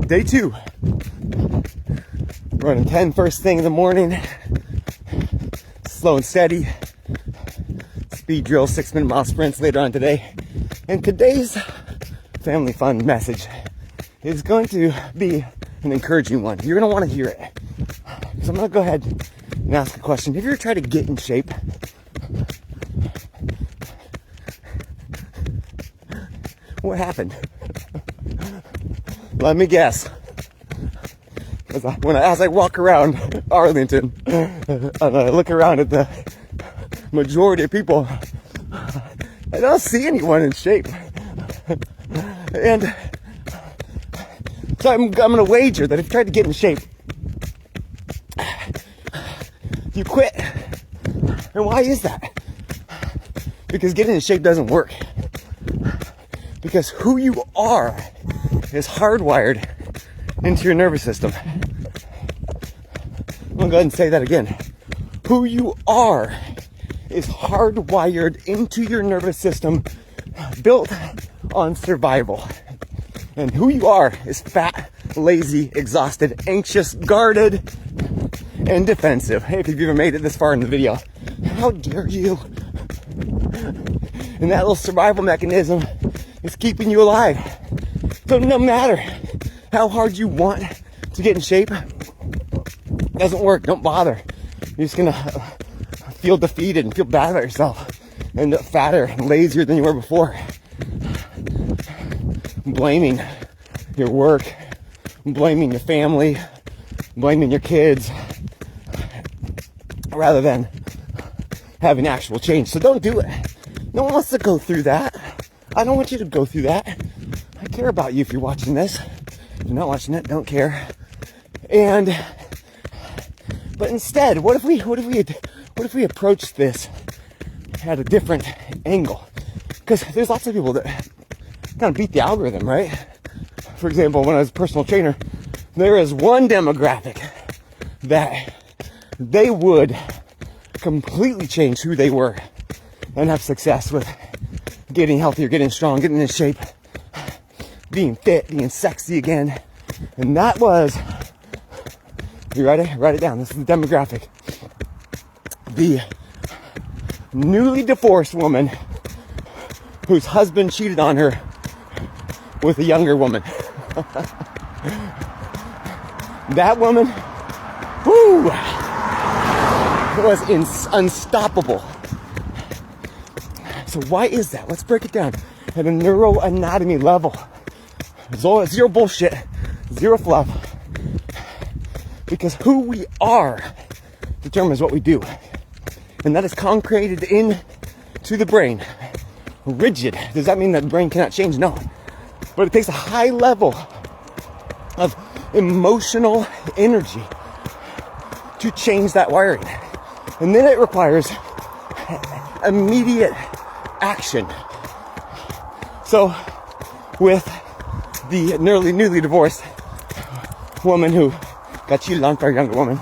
Day 2. Running 10 first thing in the morning. Slow and steady. Speed drill, 6-minute mile sprints later on today. And today's family fun message is going to be an encouraging one. You're going to want to hear it. So I'm going to go ahead and ask a question. Have you ever tried to get in shape? What happened? Let me guess. As I walk around Arlington and I look around at the majority of people, I don't see anyone in shape. And so I'm going to wager that if you tried to get in shape, you quit. And why is that? Because getting in shape doesn't work. Because who you are is hardwired into your nervous system. I'm going to go ahead and say that again. Who you are is hardwired into your nervous system, built on survival. And who you are is fat, lazy, exhausted, anxious, guarded, and defensive. Hey, if you've ever made it this far in the video, how dare you? And that little survival mechanism is keeping you alive. So no matter how hard you want to get in shape, it doesn't work. Don't bother. You're just gonna feel defeated and feel bad about yourself, end up fatter and lazier than you were before, blaming your work, blaming your family, blaming your kids, rather than having actual change. So don't do it. No one wants to go through that. I don't want you to go through that. I care about you if you're watching this. If you're not watching it, don't care. But instead, what if we approach this at a different angle? Because there's lots of people that kind of beat the algorithm, right? For example, when I was a personal trainer, there is one demographic that they would completely change who they were and have success with getting healthier, getting strong, getting in shape, being fit, being sexy again. And that was, you ready? Write it down. This is the demographic. The newly divorced woman whose husband cheated on her with a younger woman. That woman, whoo, was unstoppable. So why is that? Let's break it down at a neuroanatomy level. Zero bullshit, zero fluff. Because who we are determines what we do. And that is concreted into the brain. Rigid. Does that mean that the brain cannot change? No. But it takes a high level of emotional energy to change that wiring. And then it requires immediate action. So with the newly divorced woman who got cheated on by a younger woman.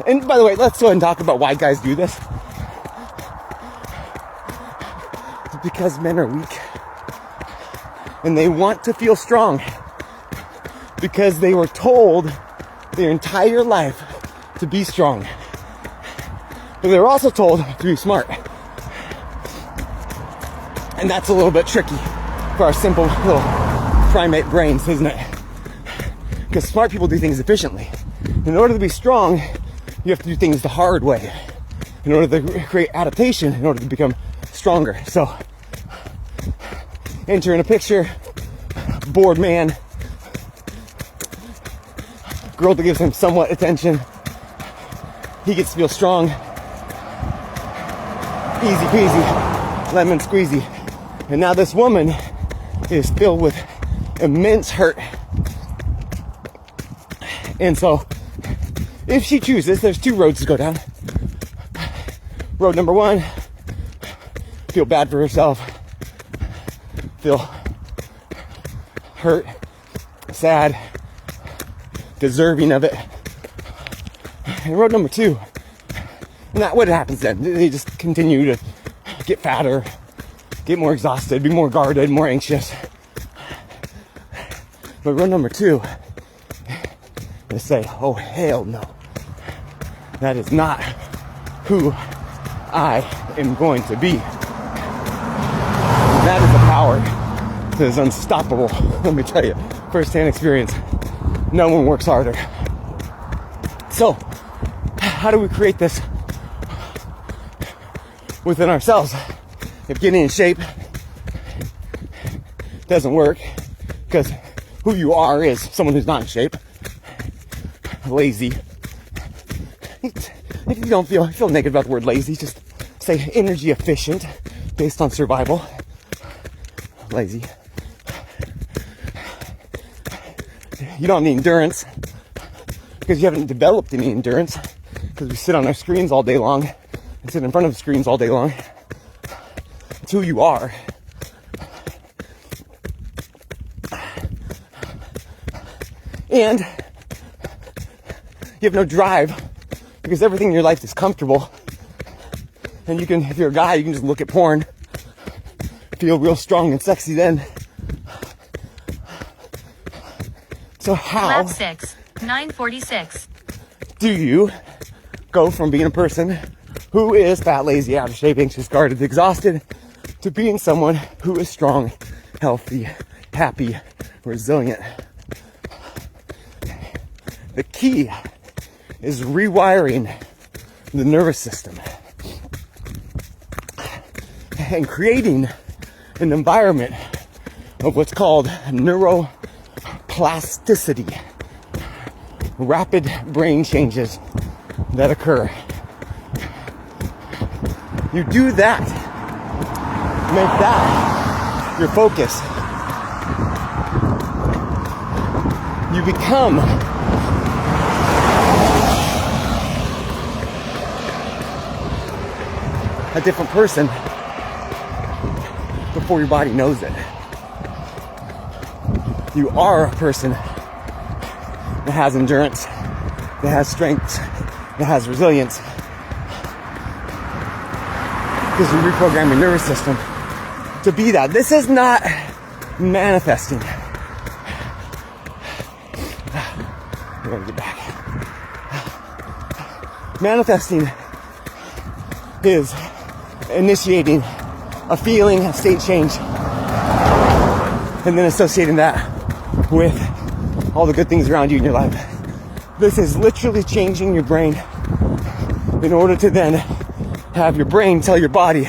And by the way, let's go ahead and talk about why guys do this. It's because men are weak. And they want to feel strong. Because they were told their entire life to be strong. But they were also told to be smart. And that's a little bit tricky for our simple little primate brains, isn't it? Because smart people do things efficiently. In order to be strong, you have to do things the hard way. In order to create adaptation, in order to become stronger. So, enter in a picture, bored man, girl that gives him somewhat attention. He gets to feel strong. Easy peasy, lemon squeezy. And now this woman is filled with immense hurt. And so, if she chooses, there's two roads to go down. Road number one, feel bad for herself, feel hurt, sad, deserving of it. And road number two, and that what happens then? They just continue to get fatter, get more exhausted, be more guarded, more anxious. But rule number 2 is say, oh, hell no. That is not who I am going to be. That is a power that is unstoppable. Let me tell you, first-hand experience. No one works harder. So, how do we create this within ourselves? If getting in shape doesn't work, because who you are is someone who's not in shape, lazy. If you don't feel negative about the word lazy, just say energy efficient based on survival. Lazy. You don't need endurance because you haven't developed any endurance, because we sit on our screens all day long and sit in front of screens all day long. It's who you are. And you have no drive because everything in your life is comfortable. And you can, if you're a guy, you can just look at porn, feel real strong and sexy then. So how lap 6, 9:46 do you go from being a person who is fat, lazy, out of shape, anxious, guarded, exhausted, to being someone who is strong, healthy, happy, resilient? The key is rewiring the nervous system and creating an environment of what's called neuroplasticity, rapid brain changes that occur. You do that, make that your focus. You become a different person before your body knows it. You are a person that has endurance, that has strength, that has resilience, because you reprogram your nervous system to be that. This is not manifesting. I gotta get back. Manifesting is initiating a feeling, a state change, and then associating that with all the good things around you in your life. This is literally changing your brain in order to then have your brain tell your body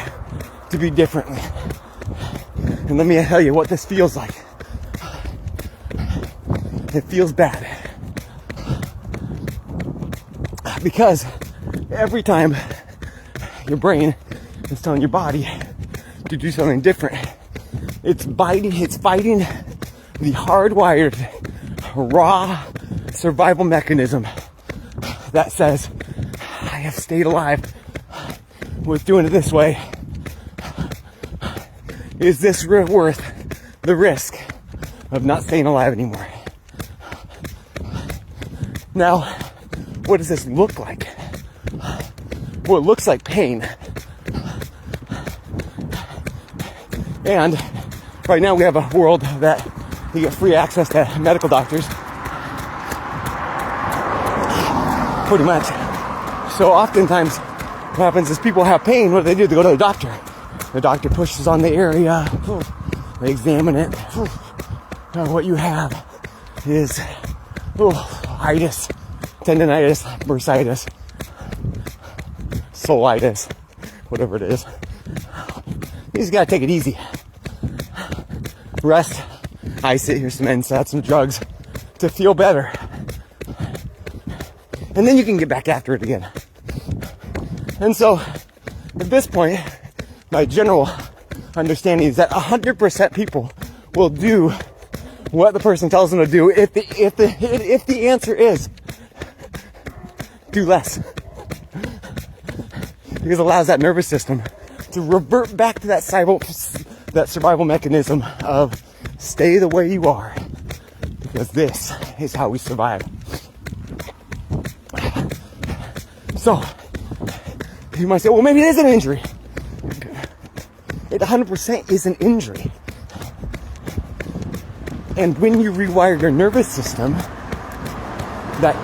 to be differently. And let me tell you what this feels like. It feels bad. Because every time your brain is telling your body to do something different, it's fighting the hardwired, raw survival mechanism that says, I have stayed alive with doing it this way. Is this worth the risk of not staying alive anymore? Now, what does this look like? Well, it looks like pain. And right now we have a world that you get free access to medical doctors. Pretty much. So oftentimes what happens is people have pain. What do? They go to the doctor. The doctor pushes on the area. They examine it. Now what you have is itis, tendonitis, bursitis, solitis, whatever it is. You just gotta take it easy. Rest, ice it, here's some NSAIDs, some drugs to feel better. And then you can get back after it again. And so, at this point, my general understanding is that 100% people will do what the person tells them to do if the answer is do less. Because it allows that nervous system to revert back to that survival mechanism of stay the way you are, because this is how we survive. So you might say, well, maybe it is an injury. It 100% is an injury. And when you rewire your nervous system, that